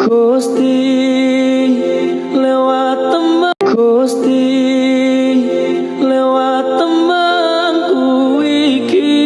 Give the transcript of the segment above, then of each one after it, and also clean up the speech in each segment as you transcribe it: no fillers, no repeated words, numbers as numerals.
Gusti lewat teman Gusti lewat temanku iki.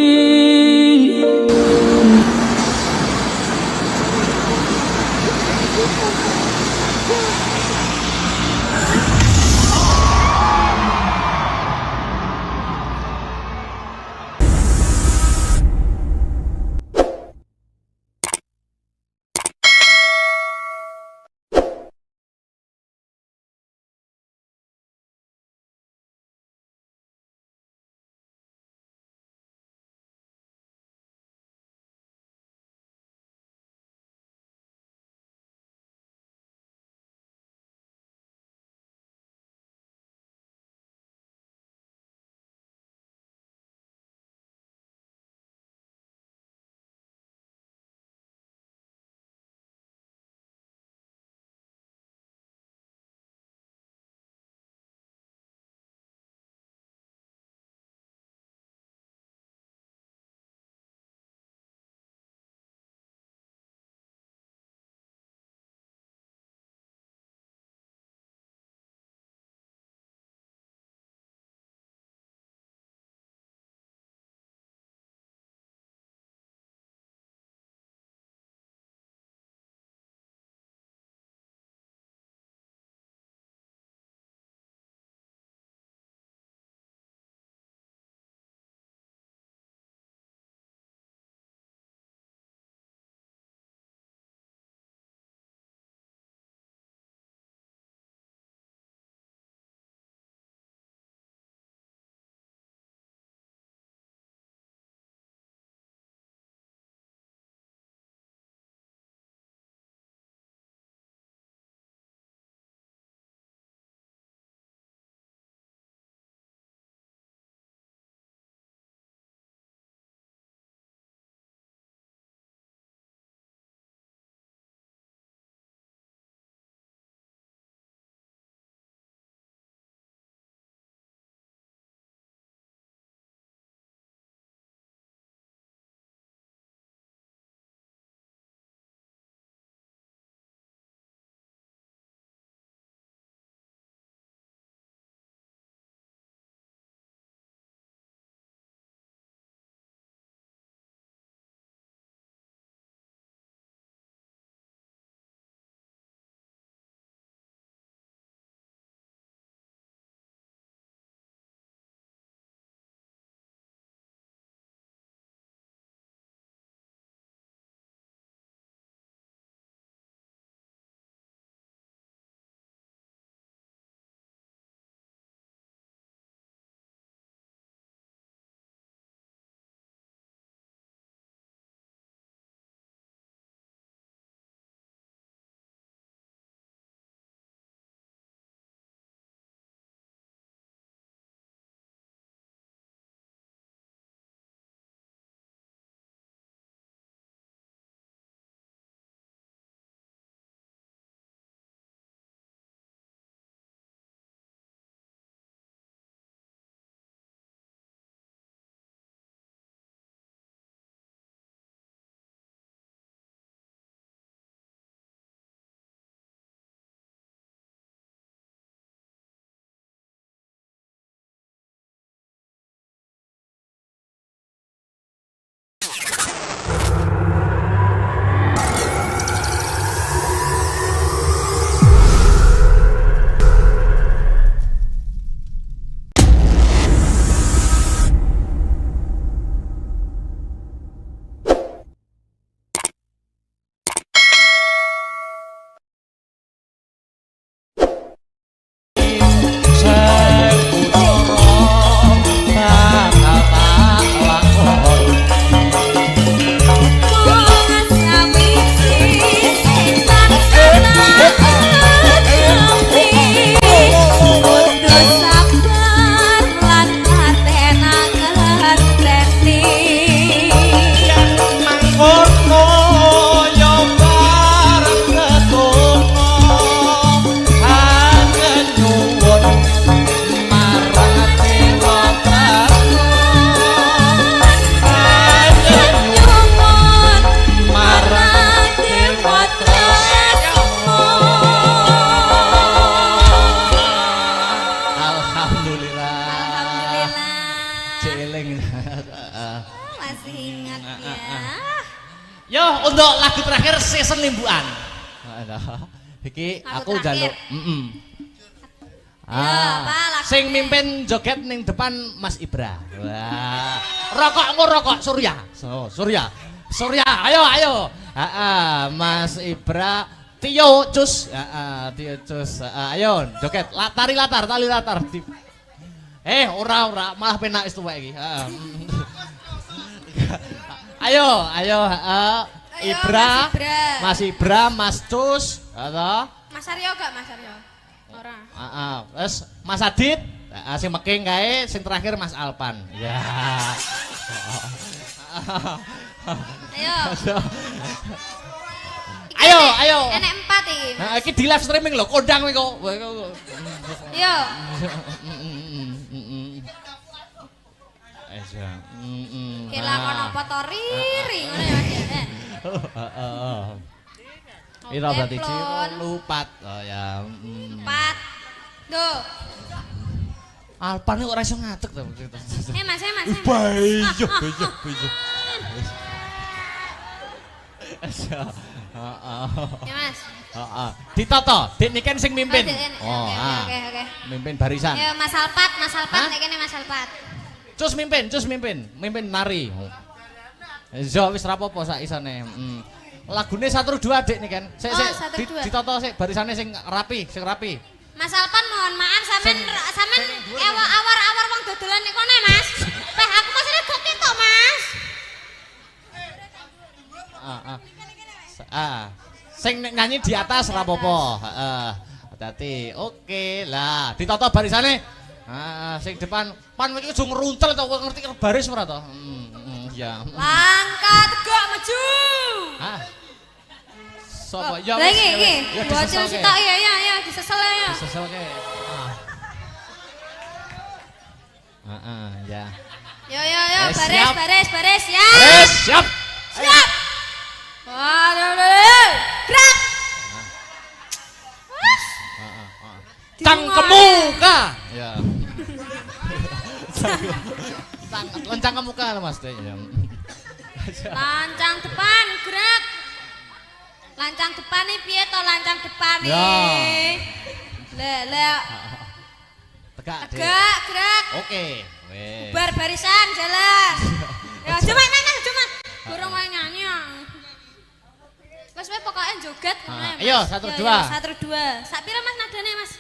lagu terakhir season limbuan. Iki aku njaluk. Sing mimpin joget ning depan Mas Ibra. Wah. Rokok Surya. Surya, ayo. Mas Ibra, Tio Cus. Tio Cus. Ayo joget tali latar. Ora malah penak wis tuwek iki. Ayo, Ibra, Mas Ibra, Mas Cus, atau Mas Aryo gak Mas Aryo? Ora. Terus Mas Adit, sing meking kae, sing terakhir Mas Alpan. Ya. Ayo. Enek 4 iki. Nah, iki di live streaming lho, kondang kowe kok. Yo. Kelakon apa to riri ngono ya Mas. Piro berarti ciro lupat. Oh ya. 4. Duh. Alpan kok ora iso ngadeg to. Mas. Bejo. Ya Mas. Ditoto, Dik niken sing mimpin. Oke. Mimpin barisan. Ya Mas Alpat nek kene Mas Alpat. Cus mimpin nari. Zo wis rapopo sak isane. Lagune 1 2 Dik niken. Sik ditoto sik barisane sing rapi. Mas Alpan mohon maaf sampean awar-awar wong dodolan nek kene Mas. Teh aku masih gak ketok Mas. Sing nyanyi di atas rapopo. Hati-hati. Oke lah, ditoto barisane. Sing depan pan iki aja ngruntel to, ngerti baris ora to? Ya. Langkah tegak maju. Sopo? Ya wis. Iki. Bocil sitok ya, disesel ya. Diseselke. Ya. Yo, baris ya. Siap. Waduh, gerak. Cang kemuka. Ya. Lencang ke muka Mas. Lancang depan, gerak. Lancang depan nih piye to lancang depan nih? Le. Tegak, gerak. Oke. Bar barisan jalan. Ya cuma nanya. Burung wae nyanyi. Wes pokoknya joget ngono ya. Ayo 1 2. Sak pira Mas nadane Mas?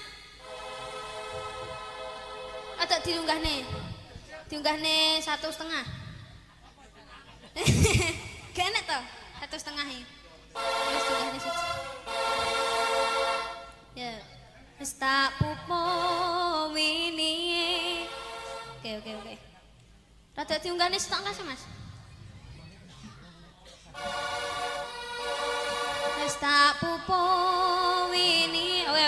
Ada diunggahne 1,5. Gak enak to? 1,5 iki. Wis diunggahne siji. Ya. Wis tak pupo wingi. Oke. Rada diunggahne setengah sih Mas. Wis tak pupo wingi. Oke.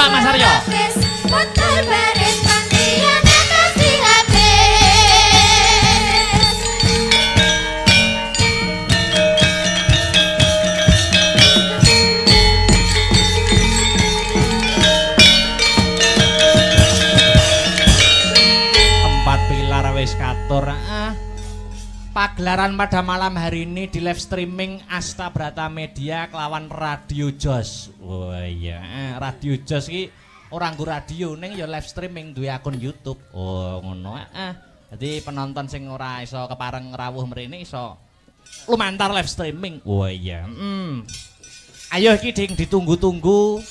Mas Aryo. Motor baris pantian kasih habis. Empat pilar wis katur. Pagelaran pada malam hari ini di live streaming Asta Brata Media kelawan Radio Jos. Oh iya, Radio Jos ki orang nggo radio ning ya live streaming duwe akun YouTube. Oh ngono. Jadi penonton sing ora iso kepareng rawuh mrene iso lumantar live streaming. Oh iya. Ayo iki ding ditunggu-tunggu.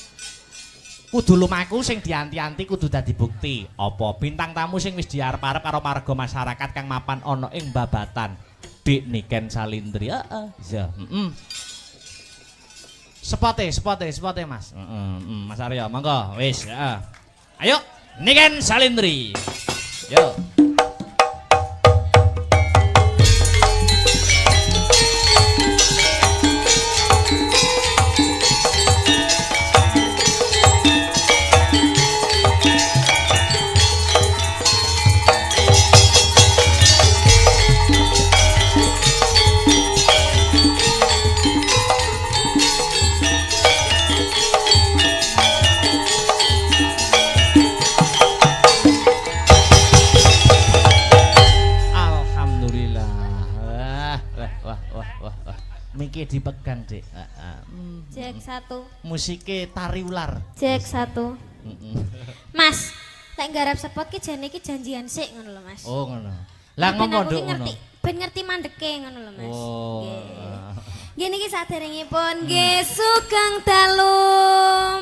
Kudu lumaku sing dianti-anti kudu dadi bukti. Apa bintang tamu sing wis diarep-arep karo marga masyarakat kang mapan ana ing babatan Dik Niken Salindri. Iya, Spote Mas. Mas Aryo, monggo wis, Ayo, Niken Salindri. Yo. Miki dipegang, Dik. Cek 1. Musike tari ular. Cek 1. Mas, tak garap spot ki jane iki janjian sik ngono lho, Mas. Oh, ngono. Lah ngomong nduk ngono. Ben ngerti mandeke ngono lho, Mas. Oh. Nggih niki saderengipun nggih sugeng dalu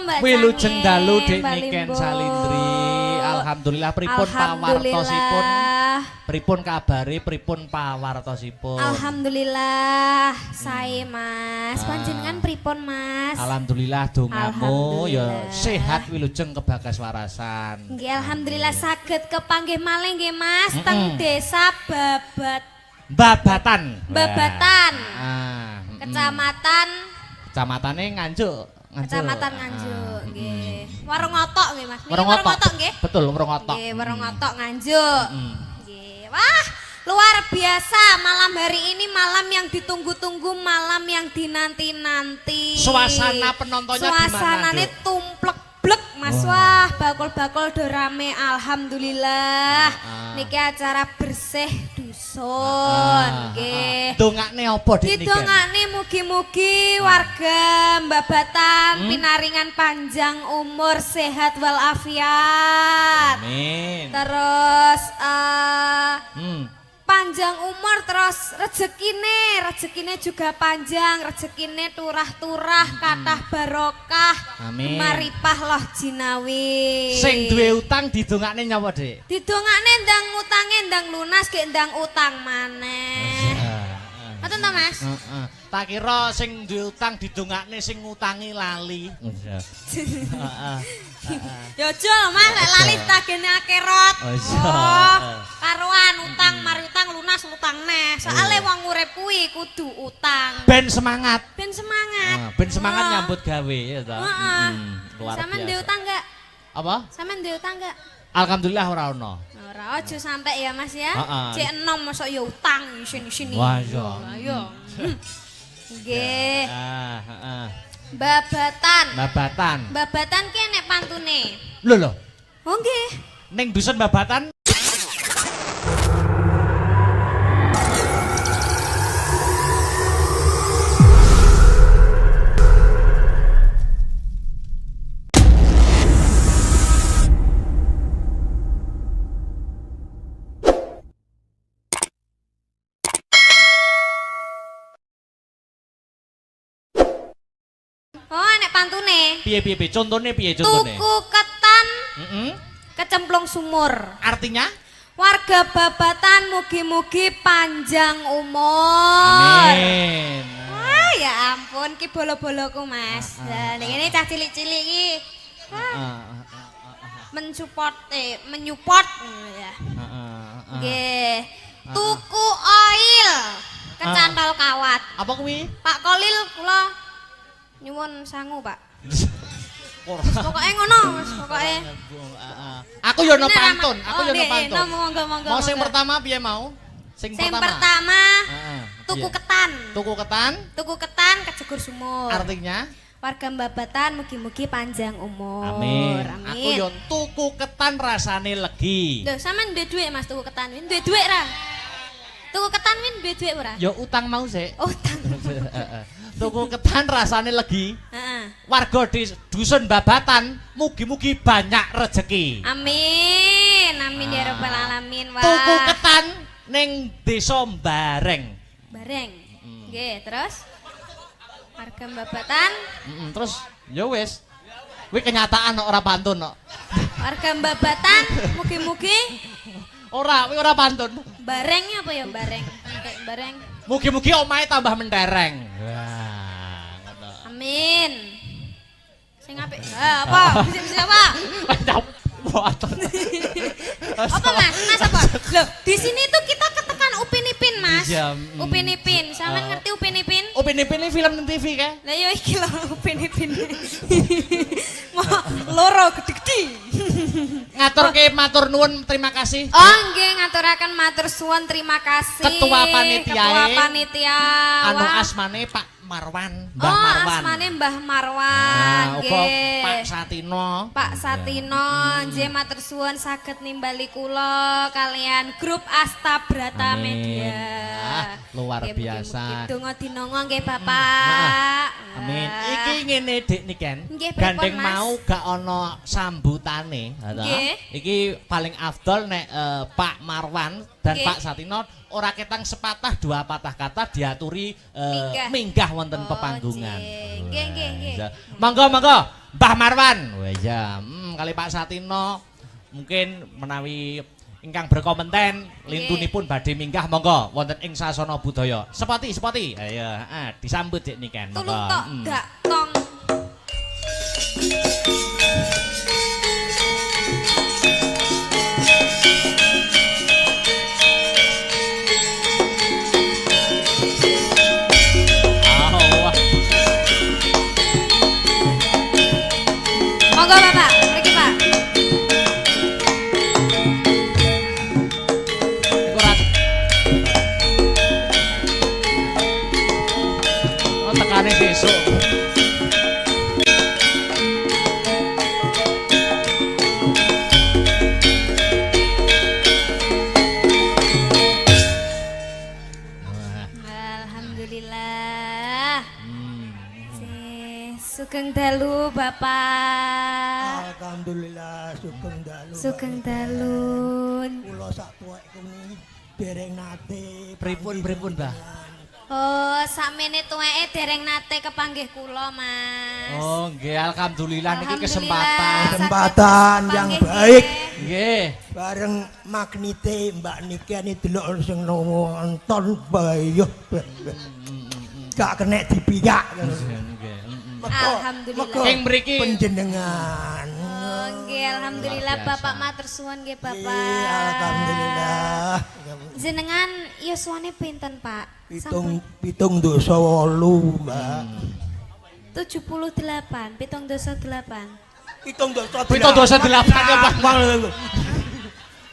Mbak. Wilujeng dalu Dik Niken Salindri. Alhamdulillah pripun pawartosipun? Pripun kabare, pripun pawartosipun? Alhamdulillah, sae Mas. Panjenengan pripun Mas? Alhamdulillah dongamu ya sehat wilujeng kebagas warasan. Nggih alhamdulillah saged kepanggih malih nggih Mas teng Desa Babatan. Kecamatane Nganjuk. Kecamatan Nganjuk nggih. Warung Otok nggih Mas. Warung Otok nggih? Betul, Warung Otok. Nggih, Warung Otok Nganjuk. Nggih. Wah, luar biasa malam hari ini malam yang ditunggu-tunggu, malam yang dinanti-nanti. Suasana penontonnya gimana? Suasanane tumplek-blek Mas. Wah, bakul-bakul do rame alhamdulillah. Niki acara bersih dusun nggih. Dongakne apa Dik Niken? Didongakne mugi-mugi warga Babatan pinaringan panjang umur, sehat walafiat. Amin. Terus panjang umur, terus rezekine juga panjang, rezekine turah-turah, kathah barokah. Amin. Maripah loh jinawi. Sing duwe utang didongakne nyapa, Dik? Didongakne ndang utange ndang lunas ge ndang utang maneh. Ngoten to, Mas? Tak kira sing duwe utang didongakne sing ngutangi lali. Ya aja lho Mas, lek lali tagene akhirat. Oh, karuan utang mari utang lunas utang neh. Soale wong urip kuwi kudu utang. Ben semangat. Ben semangat. Ben semangat nyambut gawe ya ta. Luar biasa. Sampeyan duwe utang enggak? Apa? Sampeyan duwe utang enggak? Alhamdulillah ora ono. Ora aja sampe ya Mas ya. Cek enom mosok ya utang sini-sini. Wah iya. Ayo. Nggih. Heeh. Babatan ki nek pantune. Lho. Oh nggih. Ning dusun Babatan. Oh, nek pantune. Piye? Contone piye contone? Tuku ketan. Kecemplung sumur. Artinya? Warga Babatan mugi-mugi panjang umur. Amin. Wah, ya ampun ki bolo-boloku, Mas. Lah ning kene cah cilik-cilik iki. Menyupport ya. Nggih. Tuku oil kecantol kawat. Apa kuwi? Pak Kolil kula nyuwun sangu, Pak. Pokoke ngono, wis pokoke. Aku yo no pantun, aku yo no pantun. Monggo. Mau sing pertama piye mau? Sing pertama tuku ketan. Tuku ketan. Tuku ketan kejegur sumur. Artinya warga Babatan mugi-mugi panjang umur. Amin. Aku yo tuku ketan rasane legi. Lho, sampean duwe dhuwit Mas tuku ketan win? Duwe dhuwit ra? Tuku ketan win duwe dhuwit ora? Yo utang mau sik. Utang. Tuku ketan rasane legi. Heeh. Warga di dusun Babatan mugi-mugi banyak rezeki. Amin. Amin ya rabbal alamin. Wah. Tuku ketan ning desa Bareng. Bareng. Nggih, terus warga Babatan. Terus ya wis. Kuwi kenyataan ora pantun kok. Warga Babatan mugi-mugi Ora, kuwi ora pantun. barengnya apa ya bareng? Kayak bareng. Mugi-mugi omahe tambah mentereng. Wah, ngono. Amin. Sing apik. Apa? Bisa apa? Apa Mas? Mas apa? Loh, di sini tuh kita ketekan Upin Ipin, Mas. Iya, Upin Ipin. Sampeyan ngerti Upin Ipin? Upin Ipin ini film TV kae. Lah yo iki lho Upin Ipin. Mau loro gede-gede. Ngaturke matur nuwun, terima kasih. Oh nggih ngaturaken matur suwun terima kasih. Ketua panitiae. Ketua panitia. Anu Wah. asmane Pak Marwan, Mbah Marwan. Oh asmane Mbah Marwan. Nah, uga Nggih. Pak Satino. Pak Satino, nggih matur suwun saged nimbali kula kalian grup Astabrata Amin. Media. Ah, luar Nggih, biasa. mugi-mugi donga dinonga nggih Bapak. Amin. Ah. Iki ngene Dik Niken. Nggih, pripun, Gandeng Mas? mau gak ana sambutane, ta? Nggih. Iki paling afdol nek Pak Marwan dan Nggih. Pak Satino ora ketang sepatah dua patah kata diaturi minggah wonten Oh, pepanggungan. nggih, nggih, nggih. Wah, monggo Mbah Marwan. Wah ya, kali Pak Satino mungkin menawi ingkang berkompeten lintunipun badhe minggah monggo wonten ing sasana budaya. Sepati. Ayo, disambut Dik Niken. Tulung tok dak tong. Monggo Bapak, mriki Pak. Iku rat. Oh, tekane besok. Alhamdulillah. Sugeng dalu Bapak. Alhamdulillah sugeng dalu. Sugeng dalun. Kula sak tuwek kuwi dereng nate. Pripun, Mbah? Oh, sakmene tuweke dereng nate kepanggih kula, Mas. Oh, nggih, alhamdulillah niki Alhamdulillah, kesempatan. Kesempatan saged yang kepanggih baik. nggih. Nggih. Bareng magnite Mbak Niken delok sing nonton bayuh. Gak kena dipiyak. Nggih. Alhamdulillah. King mriki Penjenengan. Oh, nggih alhamdulillah Luar biasa. Bapak matur suwun nggih Bapak. Iya, alhamdulillah. Jenengan yuswane pinten, Pak? Pitung dosa 8, Mbak. 78, 78. Pitung dosa 78 ya, Pak.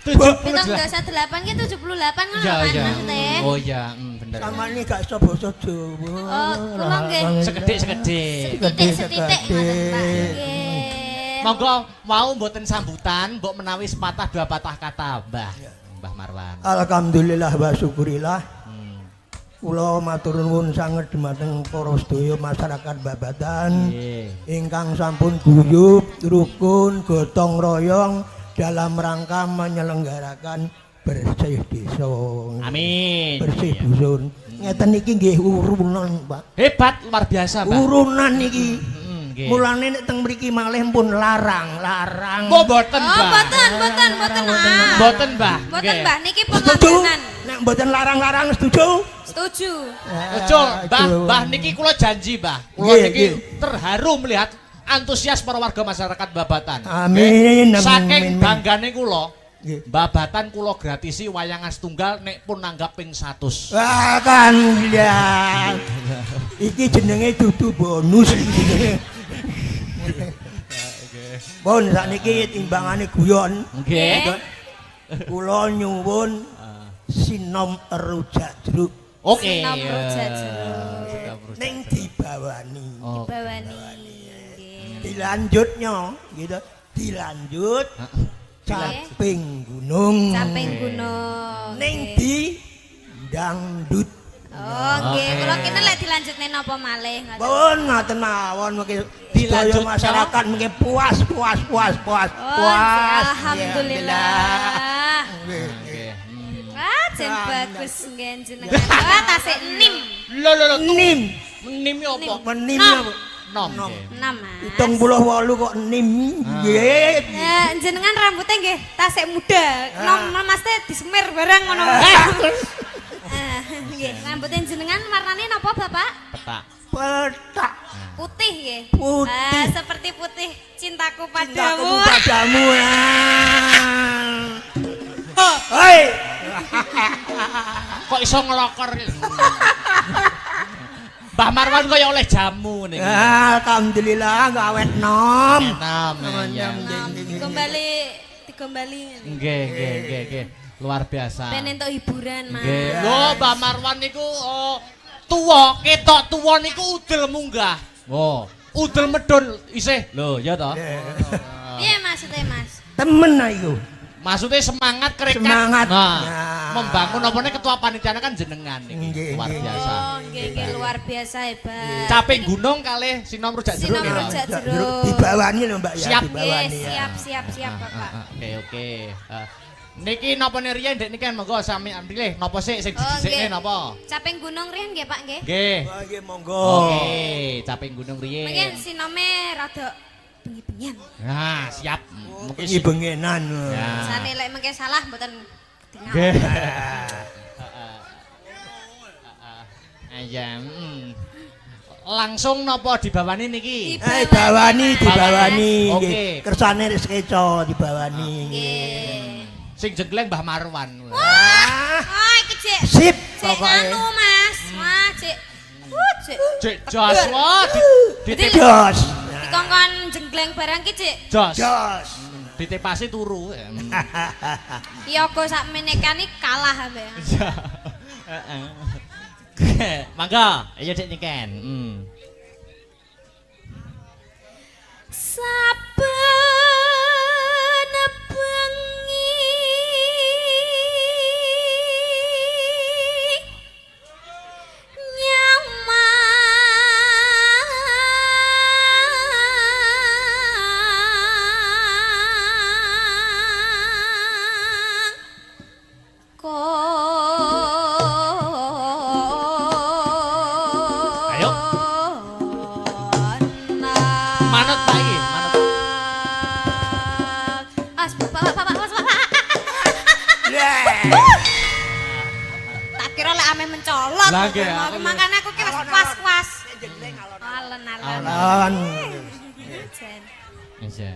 78 ki 78 ngono Iya, kan iya. Mas teh. Oh iya, bener. Sama ini gak iso basa Jawa. Oh, kula nggih. Sekedhik-sekedhik. Titik-setitik ngoten, Pak. Nggih. Monggo mau mboten sambutan, mbok menawi sepatah dua patah kata, Mbah Marwan. Alhamdulillah wa syukurillah. Kula matur nuwun sanget dhumateng para sedaya masyarakat Babatan Nggih. ingkang sampun guyub, rukun, gotong royong dalam rangka menyelenggarakan bersih desa. Amin. Bersih Iya. dusun. Ngeten iki nggih urunan, Pak. Hebat, luar biasa, Mbah. Urunan iki. Nggih. Mulane nek teng mriki malih pun larang. Oh, boten, Oh, Mbah. boten. Boten, Mbah. Boten, Nggih. Mbah, niki Setuju? pengamenan. Nek mboten larang-larang setuju? Setuju. Betul, Mbah niki kula janji, Mbah. Kula Nggih, niki nggih. terharu melihat antusias para warga masyarakat Babatan. Amin, Nggih. amin. Saking banggane kula, Nggih. Babatan kula gratisi wayangan setunggal nek pun nanggap ping 100. Wah kan ya. Iki jenenge dudu bonus. Pun sakniki timbangane guyon. Nggih. Kula nyuwun sinom rujak jeruk. Oke. Sinom rujak ya. jeruk. Sinom rujak Ning jeruk. dibawani. Oh. Bawani. Nggih. Dilanjutnya gitu. Dilanjut Heeh. caping gunung. Caping gunung. Ning Nggih. di dangdut. Oh, nggih. Oke. Kula kene lek dilanjutne napa malih ngoten. Pun ngoten mawon mengki Dilanjut, sedaya masyarakat mengki puas. Oh, Puas. alhamdulillah. Nggih. Oke. Wah, jen bagus nggih jenengan. Wah, tasik nim. Lho. Nim. Nim yo apa? Menim Nom. apa? Nom. Nom. nggih. 6, Mas. 78 kok nim. Nggih. Jenengan rambutnya nggih tasik muda. Nom Mas teh disemir barang ngono. Nggih, rambutnya jenengan warnane napa, Bapak? Petak. Petak. Putih nggih. Putih. Seperti putih cintaku Cintaku padamu. padamu. Hei. Kok iso ngelokor? Mbah Marwan kaya oleh jamu niki. Alhamdulillah gawet nom. Enam. ya. Digombali. Nggih. Luar biasa. Ben entuk hiburan, Mas. Nggih. Lho, Mbah Marwan niku tuwa, ketok tuwa niku udel munggah. Oh, udel medun isih. Lho, ya toh? Piye maksudnya, Mas? Temen iku. Maksudnya semangat kerekat. Semangat. Nah, Ya. membangun apa nih ketua panitia kan jenengan Nggih, niki. Luar nggih. biasa. Oh, nggih luar biasa hebat. Caping gunung kalih sinom rujak jeruk Sinom nggih, Pak? rujak jeruk. Dibawani lho Mbak ya, Siap. Nggih, dibawani ya. siap Bapak. Oke. Niki napa riyen Dek niki monggo sami pilih napa sik sing Oh, didhisikne nggih. napa? Caping gunung riyen nggih, Pak nggih. Nggih. Oh, nggih monggo. Oke, caping gunung Mungkin riyen. sinome rada bengi-bengian. Nah, siap. Mungkin Iki bengenan. Ya. Sane lek mengke salah mboten ketingal. Nggih. Aja. Langsung napa dibawani niki? Dibawani. Oke. Nggih. Kersane wis keco dibawani nggih. Nggih. Sing jegleng Mbah Marwan. Oh, iki Cik. Sip Cik pokoke. anu, Mas. Wah, Cik. Cik. Cek jos wah Jadi- Jos. Dikongkon jenggleng barang ki, Cik. jos. Jos. Ditepasi turu. Yogo sak menekani kalah ambe. Mangga, ayo Dek niken. Saben bengi Ayo. Manut Pak iki, manut. Tak kira lek ame mencolot. Lah, nggih, aku Makane aku ki wis was-was. Alon-alon. Alon. Jen. Iya.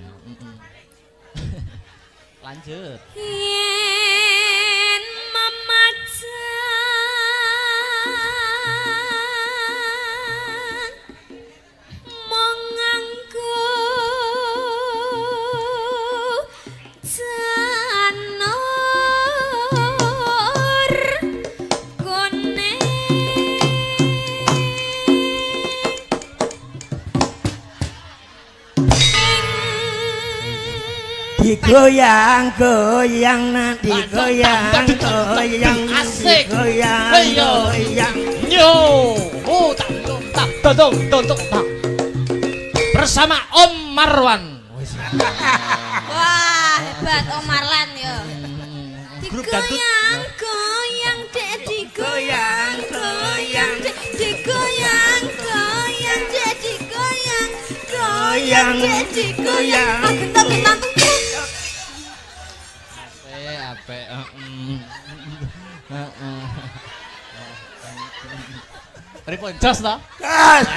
Lanjut. Yen memacan menganggo janur kuning Digoyang nanti goyang Asik. goyang Ayo. goyang. Yo, tak, dodong, tak. Bersama Om Marwan. Wah, hebat Om Marlan ya. Grup dangdut. Digoyang, Dek, digoyang, Dek, digoyang, Dek, digoyang, Dek, digoyang. Ah, gentong-gentong. Ape. Pripun jos ta? Gas.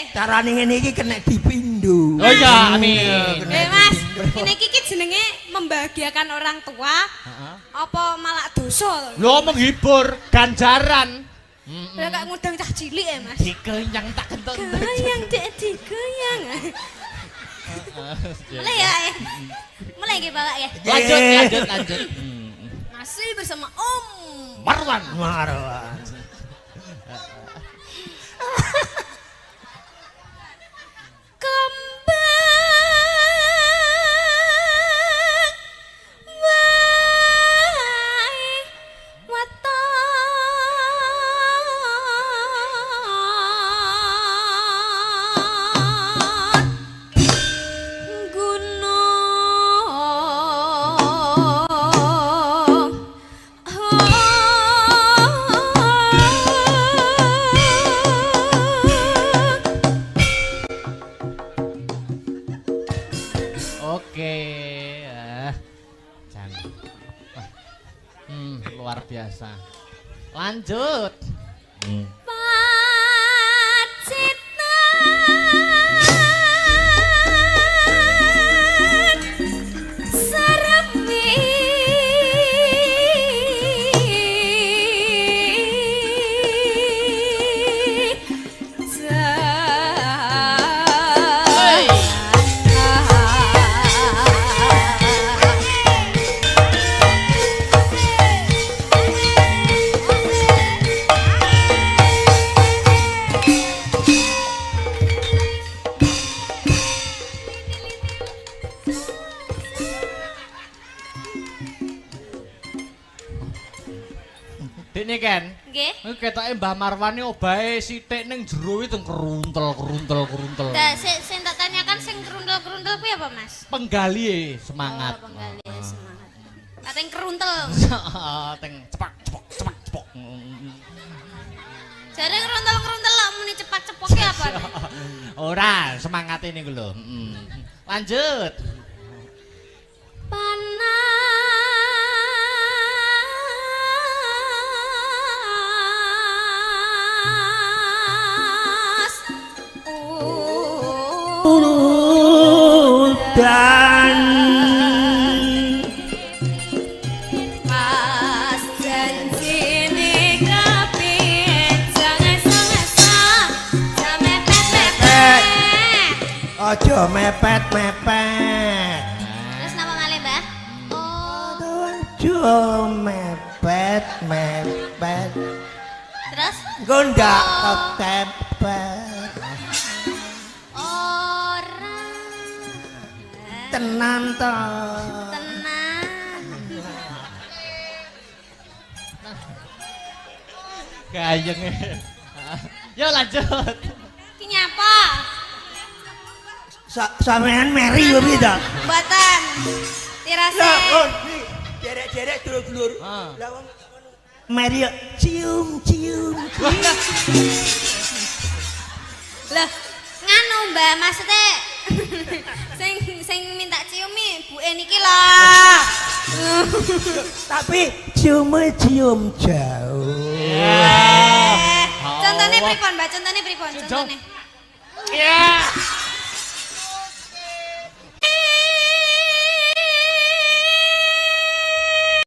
Carane ngene iki kena dipindho. Oh iya, amin. Mas, ini iki jenenge membahagiakan orang tua. Apa malah dosa? Lo menghibur ganjaran. Lah kok ngundang cah cilik ya, Mas. Dikenyang tak kentut. Goyang, Dek, digoyang. Mulai ya. Mulai nggih Bapak ya. Lanjut. Masih bersama Om Marwan. Kembang wae waton gunung Oke. Jangan. Luar biasa. Lanjut. Pacitan saremi Dene Ken. nggih. Iki ketoke Mbah Marwan iki obahe sithik ning jero iki teng keruntel. Dah sing tak tanyakan sing keruntel-keruntel kuwi apa, Mas? Penggali semangat. Oh, penggali semangat. Kateng keruntel. Teng cepak. Jare keruntel-keruntel lak muni cepak-cepoke apa? Ora, semangat ini lho. Lanjut. Panas Dan Mas janjine kapit sange-sange jame pepet. aja mepet. Terus napa malih, Mbah? Oh, Aja mepet. terus Gondak ketepet. ora Tenan to. tenang. Gayeng. Yo lanjut. Ki nyapa? Sampean meri yo pita. Mboten. Tirase. Lah, oh, derek dulur-dulur. Ah. Lah wong meri yo cium. Lah, nganu Mbak, maksudnya sing minta ciumi buke niki lah. Tapi cium jauh. Contohnya pripun, Mbak? Contohnya. Ya.